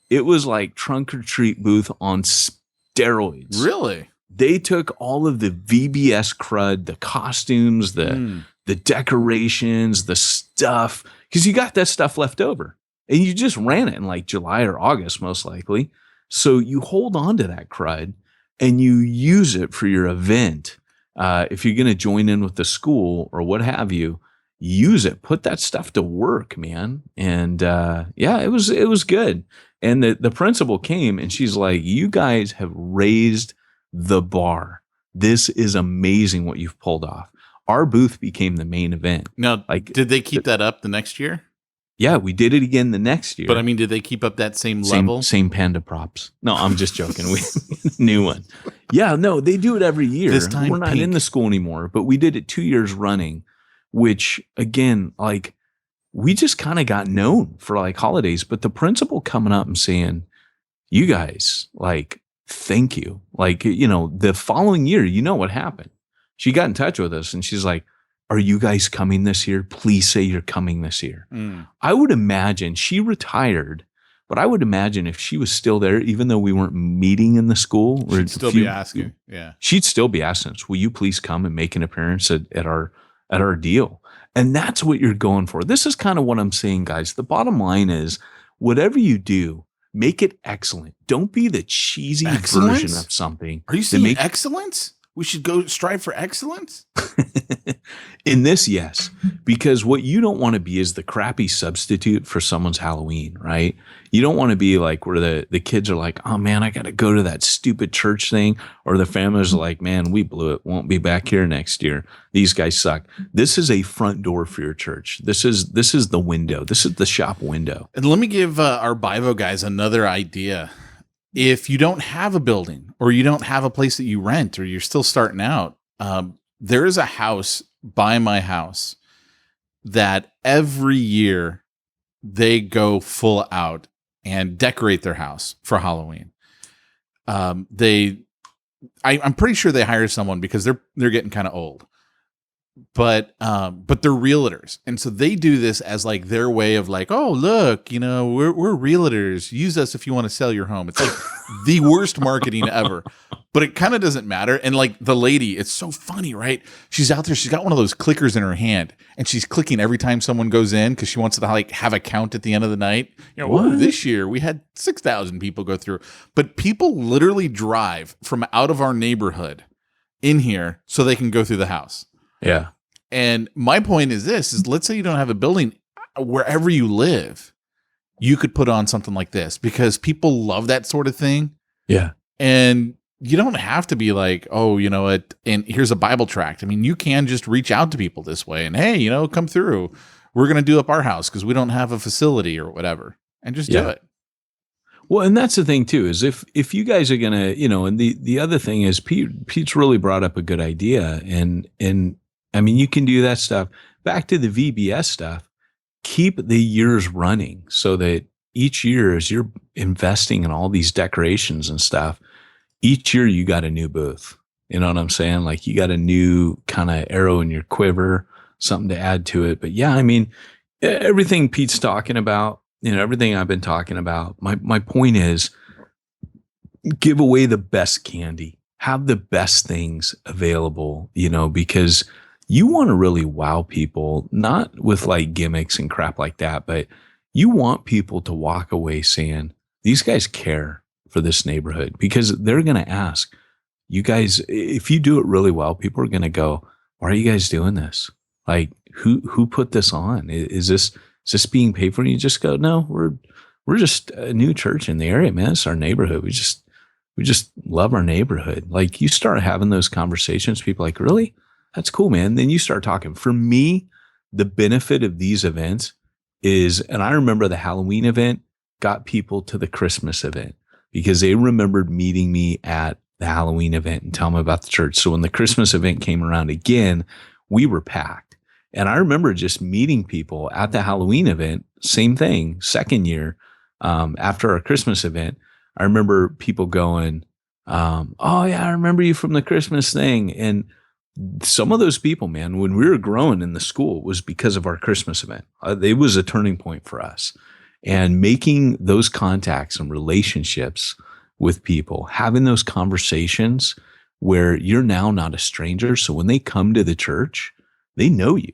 it was like trunk or treat booth on steroids. Really? They took all of the VBS crud, the costumes, the decorations, the stuff, because you got that stuff left over. And you just ran it in like July or August, most likely. So you hold on to that crud and you use it for your event. If you're going to join in with the school or what have you, use it. Put that stuff to work, man. And it was good. And the principal came and she's like, you guys have raised the bar. This is amazing what you've pulled off. Our booth became the main event. Now, did they keep that up the next year? Yeah, we did it again the next year. But I mean, did they keep up that same level? Same panda props. No, I'm just joking. We new one. Yeah, no, they do it every year. This time we're not in the school anymore, but we did it 2 years running, which again, like we just kind of got known for like holidays. But the principal coming up and saying, "You guys, like, thank you." Like, the following year, what happened? She got in touch with us and she's like, are you guys coming this year? Please say you're coming this year. I would imagine she retired, but I would imagine if she was still there, even though we weren't meeting in the school, she'd still be asking. Yeah, she'd still be asking us, will you please come and make an appearance at our deal? And that's what you're going for. This is kind of what I'm saying, guys. The bottom line is whatever you do, make it excellent. Don't be the cheesy version of something. Are you saying excellence? We should go strive for excellence? In this, yes. Because what you don't want to be is the crappy substitute for someone's Halloween, right? You don't want to be like where the kids are like, oh man, I got to go to that stupid church thing. Or the families are like, man, we blew it. Won't be back here next year. These guys suck. This is a front door for your church. This is the window. This is the shop window. And let me give our Bivo guys another idea. If you don't have a building or you don't have a place that you rent or you're still starting out, there is a house by my house that every year they go full out and decorate their house for Halloween. I'm pretty sure they hire someone because they're getting kind of old. But they're realtors. And so they do this as like their way of like, oh, look, we're realtors. Use us if you want to sell your home. It's like the worst marketing ever, but it kind of doesn't matter. And like the lady, it's so funny, right? She's out there. She's got one of those clickers in her hand and she's clicking every time someone goes in because she wants to like have a count at the end of the night. This year we had 6,000 people go through, but people literally drive from out of our neighborhood in here so they can go through the house. Yeah. And my point is this, let's say you don't have a building, wherever you live, you could put on something like this because people love that sort of thing. Yeah. And you don't have to be like, oh, you know what, and here's a Bible tract. I mean, you can just reach out to people this way and, hey, come through. We're going to do up our house because we don't have a facility or whatever, and just do it. Well, and that's the thing too, is if you guys are gonna, and the other thing is Pete's really brought up a good idea, and I mean, you can do that stuff. Back to the VBS stuff, keep the years running so that each year, as you're investing in all these decorations and stuff, each year you got a new booth. You know what I'm saying? Like you got a new kind of arrow in your quiver, something to add to it. But yeah, I mean, everything Pete's talking about, everything I've been talking about, my point is give away the best candy, have the best things available, because you want to really wow people, not with like gimmicks and crap like that, but you want people to walk away saying, these guys care for this neighborhood, because they're going to ask you guys, if you do it really well, people are going to go, why are you guys doing this? Like who put this on? Is this being paid for? And you just go, no, we're just a new church in the area, man. It's our neighborhood. We just love our neighborhood. Like you start having those conversations, people are like, really? That's cool, man. Then you start talking. For me, the benefit of these events is, and I remember the Halloween event got people to the Christmas event because they remembered meeting me at the Halloween event and telling them about the church. So when the Christmas event came around again, we were packed. And I remember just meeting people at the Halloween event, same thing, second year, after our Christmas event. I remember people going, oh yeah, I remember you from the Christmas thing. And some of those people, man, when we were growing in the school, it was because of our Christmas event. It was a turning point for us. And making those contacts and relationships with people, having those conversations where you're now not a stranger. So when they come to the church, they know you.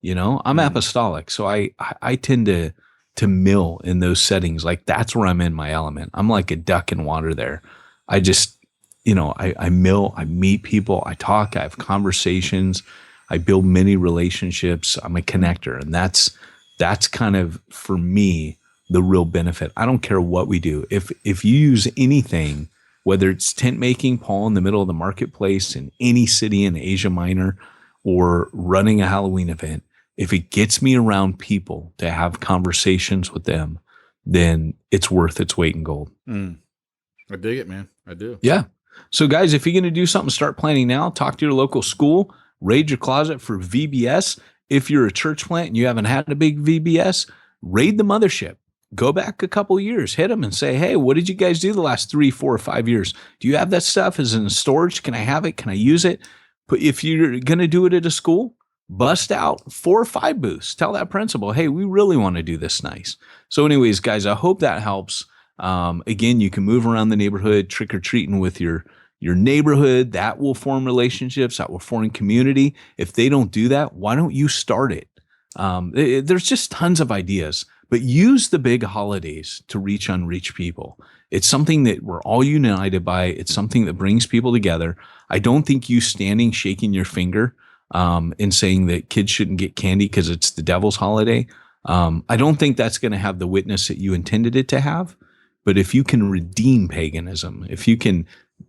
I'm apostolic, so I tend to mill in those settings. Like that's where I'm in my element. I'm like a duck in water there. I just, I mill, I meet people, I talk, I have conversations, I build many relationships. I'm a connector. And that's kind of, for me, the real benefit. I don't care what we do. If you use anything, whether it's tent making, Paul, in the middle of the marketplace in any city in Asia Minor, or running a Halloween event, if it gets me around people to have conversations with them, then it's worth its weight in gold. I dig it, man. I do. Yeah. So guys, if you're going to do something, start planning now. Talk to your local school, raid your closet for VBS. If you're a church plant and you haven't had a big VBS, raid the mothership. Go back a couple of years, hit them and say, hey, what did you guys do the last 3, 4, or 5 years? Do you have that stuff? Is it in storage? Can I have it? Can I use it? But if you're going to do it at a school, bust out 4 or 5 booths. Tell that principal, hey, we really want to do this nice. So anyways, guys, I hope that helps. Again, you can move around the neighborhood, trick-or-treating with your neighborhood. That will form relationships. That will form community. If they don't do that, why don't you start it? There's just tons of ideas, but use the big holidays to reach unreached people. It's something that we're all united by. It's something that brings people together. I don't think you standing, shaking your finger, and saying that kids shouldn't get candy because it's the devil's holiday. I don't think that's going to have the witness that you intended it to have. But if you can redeem paganism, if you can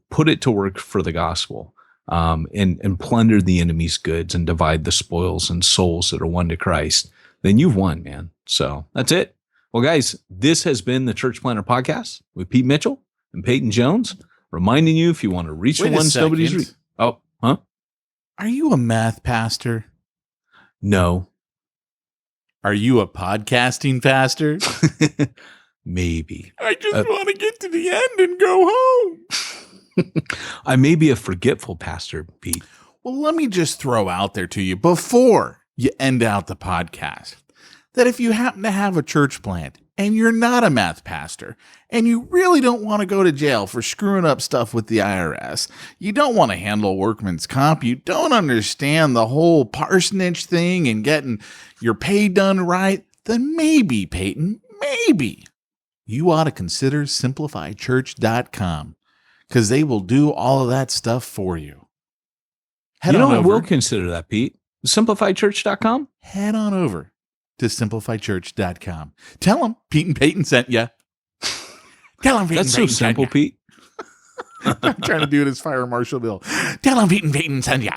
put it to work for the gospel, and plunder the enemy's goods and divide the spoils and souls that are won to Christ, then you've won, man. So that's it. Well, guys, this has been the Church Planter Podcast with Pete Mitchell and Peyton Jones, reminding you if you want to reach the ones nobody's reached. Oh, huh? Are you a math pastor? No. Are you a podcasting pastor? Maybe. I just want to get to the end and go home. I may be a forgetful pastor, Pete. Well, let me just throw out there to you before you end out the podcast that if you happen to have a church plant and you're not a math pastor and you really don't want to go to jail for screwing up stuff with the IRS, you don't want to handle workman's comp, you don't understand the whole parsonage thing and getting your pay done right, then maybe, Peyton, maybe you ought to consider simplifychurch.com. because they will do all of that stuff for you. I will consider that, Pete. SimplifyChurch.com? Head on over to SimplifyChurch.com. Tell them Pete and Peyton sent you. Tell them Pete That's and Peyton so simple, sent you. Pete. I'm trying to do it as Fire Marshal Bill. Tell them Pete and Peyton sent you.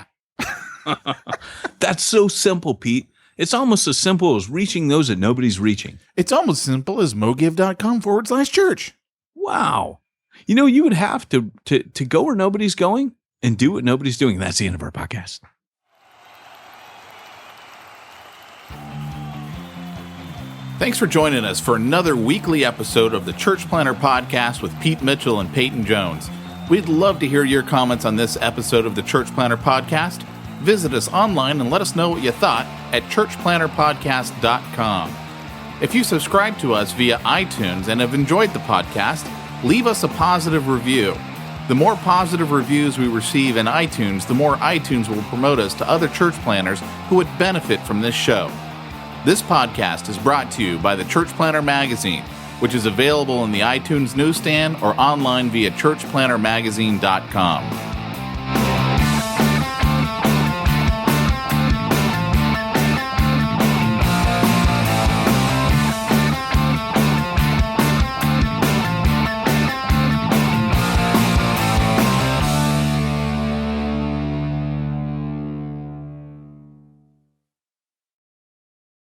That's so simple, Pete. It's almost as simple as reaching those that nobody's reaching. It's almost as simple as mogive.com/church. Wow. You would have to go where nobody's going and do what nobody's doing. That's the end of our podcast. Thanks for joining us for another weekly episode of the Church Planter Podcast with Pete Mitchell and Peyton Jones. We'd love to hear your comments on this episode of the Church Planter Podcast. Visit us online and let us know what you thought at churchplanterpodcast.com. If you subscribe to us via iTunes and have enjoyed the podcast, leave us a positive review. The more positive reviews we receive in iTunes, the more iTunes will promote us to other church planners who would benefit from this show. This podcast is brought to you by the Church Planter Magazine, which is available in the iTunes newsstand or online via churchplantermagazine.com.